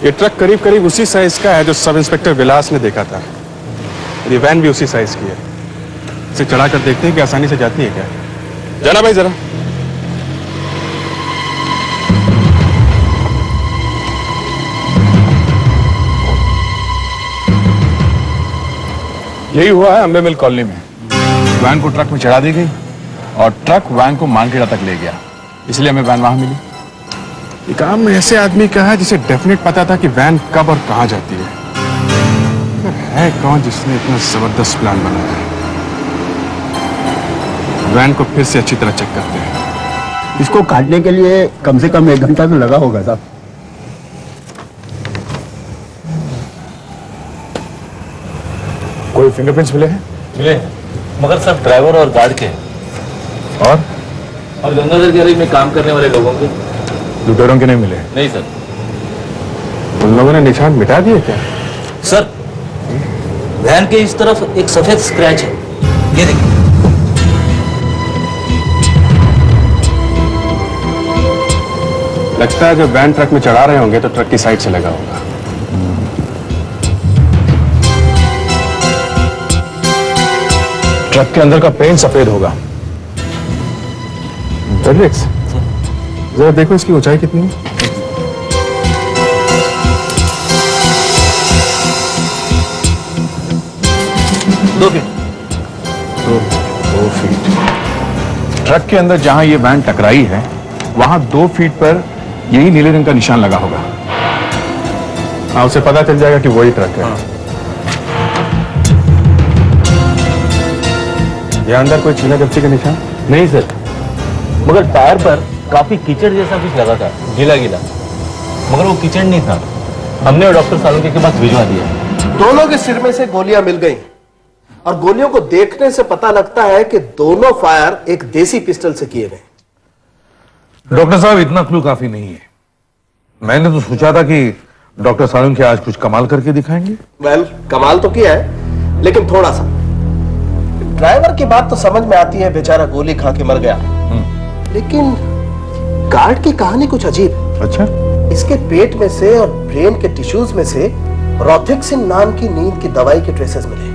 ये ट्रक करीब करीब उसी साइज का है जो सब इंस्पेक्टर विलास ने देखा था। ये वैन भी उसी साइज की है। इसे चढ़ा कर देखते हैं कि आसानी से जाती है क्या। जाना भाई जरा। यही हुआ है अंबे मिल कॉलोनी में। वैन को ट्रक में चढ़ा दी गई और ट्रक वैन को मार्केट तक ले गया, इसलिए हमें वैन वहां मिली। ये काम ऐसे आदमी का है जिसे डेफिनेट पता था कि वैन कब और कहां जाती है। है कौन जिसने इतना जबरदस्त प्लान बनाया है। वैन को फिर से अच्छी तरह चेक करते हैं। इसको काटने के लिए कम से कम 1 घंटा तो लगा होगा साहब। कोई फिंगरप्रिंट्स मिले हैं? मिले हैं, मगर सब ड्राइवर और गार्ड के। और गंगाधर गैरेज में काम करने वाले लोगों के। लुटेरों के नहीं मिले? नहीं सर। उन लोगों ने निशान मिटा दिए क्या? सर वैन के इस तरफ एक सफेद स्क्रैच है, ये देखिए। लगता है जब वैन ट्रक में चढ़ा रहे होंगे तो ट्रक की साइड से लगा होगा। ट्रक के अंदर का पेंट सफेद होगा। जरा देखो इसकी ऊंचाई कितनी है। दो फीट। दो फीट। ट्रक के अंदर जहां ये वैन टकराई है वहां 2 फीट पर यही नीले रंग का निशान लगा होगा। हाँ, उसे पता चल जाएगा कि वही ट्रक है। यहाँ अंदर कोई छीना झपटी का निशान नहीं सर, मगर टायर पर काफी कीचड़ जैसा कुछ लगा था, गीला गीला, मगर वो कीचड़ नहीं था। हमने डॉक्टर सालुंके के पास भिजवा दिया। दोनों के सिर में से गोलियां मिल गई और गोलियों को देखने से पता लगता है कि दोनों फायर एक देसी पिस्टल से किए गए। डॉक्टर साहब इतना क्लू काफी नहीं है। मैंने तो सोचा था कि डॉक्टर सालुंके आज कुछ कमाल करके दिखाएंगे। वेल, कमाल तो किया है लेकिन थोड़ा सा। ड्राइवर की बात तो समझ में आती है, बेचारा गोली खा के मर गया। लेकिन गार्ड की कहानी कुछ अजीब है। अच्छा? इसके पेट में से और ब्रेन के टिश्यूज में से रोथिक्सिन नाम की नींद की दवाई के ट्रेसेस मिले।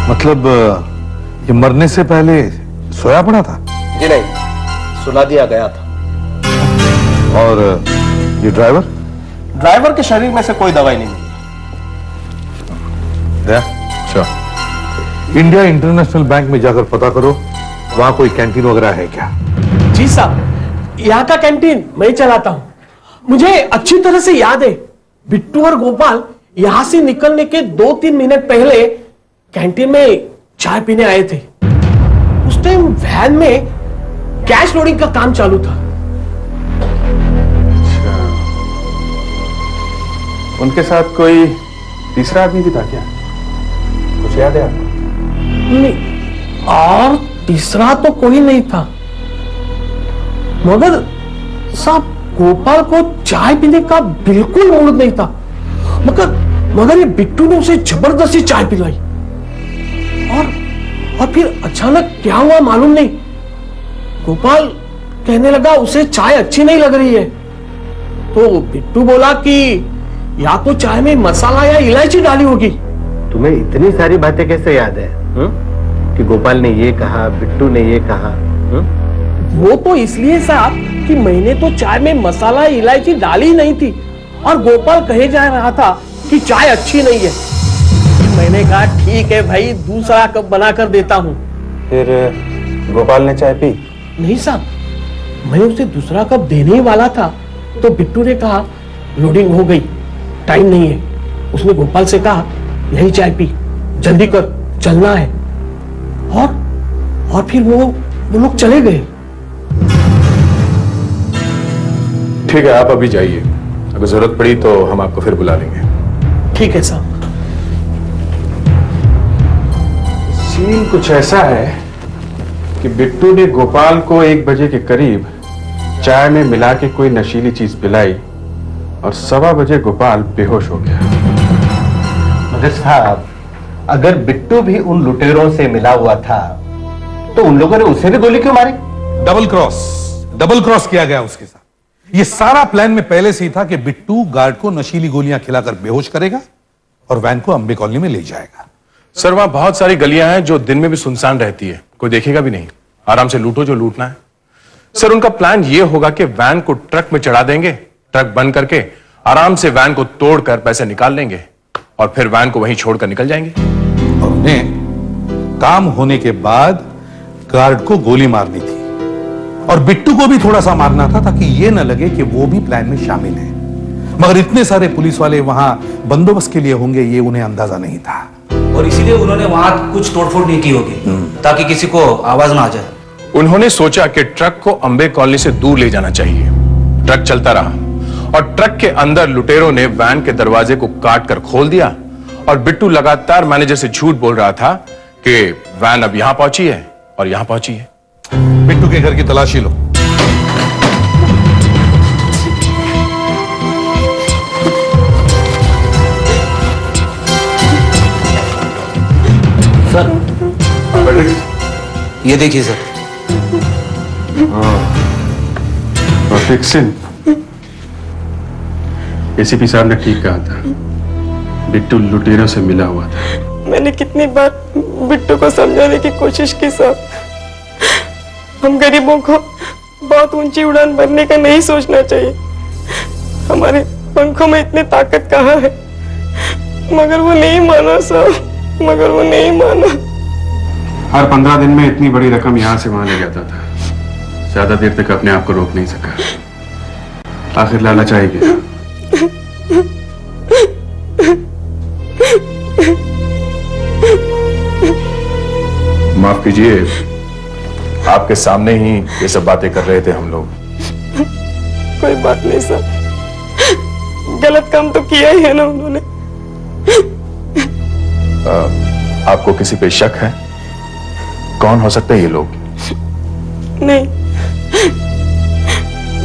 मतलब ये मरने से पहले सोया पड़ा था? जी नहीं, सुला दिया गया था। और ये ड्राइवर के शरीर में से कोई दवाई नहीं मिली। अच्छा, इंडिया इंटरनेशनल बैंक में जाकर पता करो वहां कोई कैंटीन वगैरह है क्या? जी साहब, यहाँ का कैंटीन मैं ही चलाता हूँ। मुझे अच्छी तरह से याद है, बिट्टू और गोपाल यहाँ से निकलने के 2-3 मिनट पहले कैंटीन में चाय पीने आए थे। उस टाइम वैन में कैश लोडिंग का काम चालू था। अच्छा, उनके साथ कोई तीसरा आदमी भी था क्या? कुछ याद है आपको? नहीं, और तीसरा तो कोई नहीं था, मगर साहब गोपाल को चाय पीने का बिल्कुल मूड नहीं था। मगर ये बिट्टू ने उसे जबरदस्ती चाय पिलाई और फिर अचानक क्या हुआ मालूम नहीं। गोपाल कहने लगा उसे चाय अच्छी नहीं लग रही है, तो बिट्टू बोला कि या तो चाय में मसाला या इलायची डाली होगी। तुम्हें इतनी सारी बातें कैसे याद है कि गोपाल ने ये कहा, बिट्टू ने ये कहा? वो तो इसलिए साहब कि मैंने तो चाय में मसाला इलायची डाली नहीं थी और गोपाल कहे जा रहा था कि चाय अच्छी नहीं है। मैंने कहा ठीक है भाई, दूसरा कप बना कर देता हूँ। फिर गोपाल ने चाय पी? नहीं साहब, मैं उसे दूसरा कप देने ही वाला था तो बिट्टू ने कहा लोडिंग हो गई, टाइम नहीं है। उसने गोपाल से कहा यही चाय पी, जल्दी कर, चलना है। और फिर वो लोग चले गए। ठीक है, आप अभी जाइए, अगर जरूरत पड़ी तो हम आपको फिर बुला लेंगे। ठीक है साहब। सीन कुछ ऐसा है कि बिट्टू ने गोपाल को 1 बजे के करीब चाय में मिला के कोई नशीली चीज पिलाई और 1:15 बजे गोपाल बेहोश हो गया। मगर साहब, अगर बिट्टू भी उन लुटेरों से मिला हुआ था तो उन लोगों ने उसे भी गोली क्यों मारी? डबल क्रॉस किया गया उसके साथ। ये सारा प्लान में पहले से ही था कि बिट्टू गार्ड को नशीली गोलियां खिलाकर बेहोश करेगा और वैन को अंबे कॉलोनी में ले जाएगा। सर वहां बहुत सारी गलियां हैं जो दिन में भी सुनसान रहती है, कोई देखेगा भी नहीं। आराम से लूटो जो लूटना है। सर उनका प्लान यह होगा कि वैन को ट्रक में चढ़ा देंगे, ट्रक बंद करके आराम से वैन को तोड़कर पैसे निकाल लेंगे और फिर वैन को वहीं छोड़कर निकल जाएंगे। और उन्हें काम होने के बाद गार्ड को गोली मारनी थी और बिट्टू को भी थोड़ा सा मारना था ताकि यह न लगे कि वो भी प्लान में शामिल है। मगर इतने सारे पुलिस वाले वहां बंदोबस्त के लिए होंगे ये उन्हें अंदाजा नहीं था और इसीलिए उन्होंने वहां कुछ तोड़फोड़ नहीं की होगी ताकि किसी को आवाज ना आ जाए। उन्होंने सोचा कि ट्रक को अंबे कॉलोनी से दूर ले जाना चाहिए। ट्रक चलता रहा और ट्रक के अंदर लुटेरों ने वैन के दरवाजे को काट कर खोल दिया और बिट्टू लगातार मैनेजर से झूठ बोल रहा था कि वैन अब यहां पहुंची है और यहां पहुंची है। बिट्टू के घर की तलाशी लो। सर ये देखिए सर। रफीक सिंह, एसीपी साहब ने ठीक कहा था, बिट्टू लुटेरों से मिला हुआ था। मैंने कितनी बार बिट्टू को समझाने की कोशिश की साहब, हम गरीबों को बहुत ऊंची उड़ान भरने का नहीं सोचना चाहिए। हमारे पंखों में इतनी ताकत कहाँ है। मगर वो नहीं माना साहब, मगर वो नहीं माना। हर 15 दिन में इतनी बड़ी रकम यहां से वहां ले जाता था, ज्यादा देर तक अपने आप को रोक नहीं सका। आखिर लालच आई गया। माफ कीजिए, आपके सामने ही ये सब बातें कर रहे थे हम लोग। कोई बात नहीं सर, गलत काम तो किया ही है ना उन्होंने। आपको किसी पे शक है? कौन हो सकते हैं ये लोग? नहीं,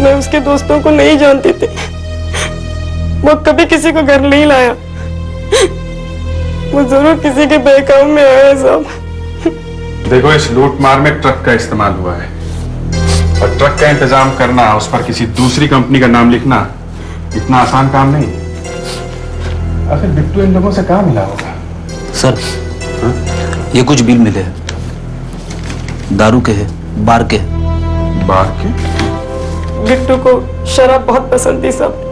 मैं उसके दोस्तों को नहीं जानती थी। वो कभी किसी को घर नहीं लाया। वो जरूर किसी के बहकावे में आया है साहब। देखो, इस लूटमार में ट्रक का इस्तेमाल हुआ है और ट्रक का इंतजाम करना, उस पर किसी दूसरी कंपनी का नाम लिखना इतना आसान काम नहीं। आखिर बिट्टू इन लोगों से कहां मिला होगा? सर ये कुछ बिल मिले हैं, दारू के हैं, बार के। बार के? बिट्टू को शराब बहुत पसंद थी साहब,